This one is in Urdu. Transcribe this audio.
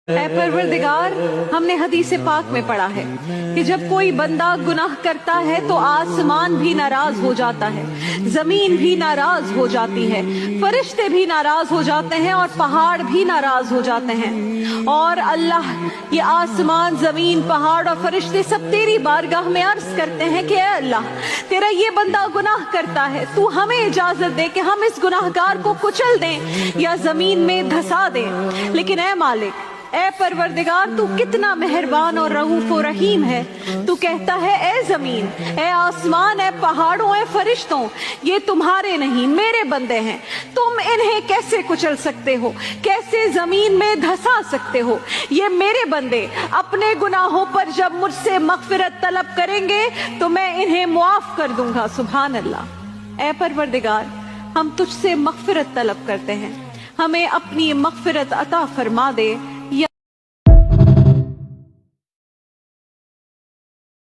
اے پروردگار، ہم نے حدیث پاک میں پڑھا ہے کہ جب کوئی بندہ گناہ کرتا ہے تو آسمان بھی ناراض ہو جاتا ہے، زمین بھی ناراض ہو جاتی ہے، فرشتے بھی ناراض ہو جاتے ہیں اور پہاڑ بھی ناراض ہو جاتے ہیں۔ اور اللہ، یہ آسمان، زمین، پہاڑ اور فرشتے سب تیری بارگاہ میں عرض کرتے ہیں کہ اے اللہ، تیرا یہ بندہ گناہ کرتا ہے، تو ہمیں اجازت دے کہ ہم اس گناہگار کو کچل دیں یا زمین میں دھسا دیں۔ لیکن اے مالک، اے پروردگار، تو کتنا مہربان اور رؤوف و رحیم ہے۔ تو کہتا ہے اے زمین، اے آسمان، اے پہاڑوں، اے فرشتوں، یہ تمہارے نہیں، میرے بندے ہیں، تم انہیں کیسے کچل سکتے ہو، کیسے زمین میں دھسا سکتے ہو؟ یہ میرے بندے اپنے گناہوں پر جب مجھ سے مغفرت طلب کریں گے تو میں انہیں معاف کر دوں گا۔ سبحان اللہ۔ اے پروردگار، ہم تجھ سے مغفرت طلب کرتے ہیں، ہمیں اپنی مغفرت عطا فرما دے۔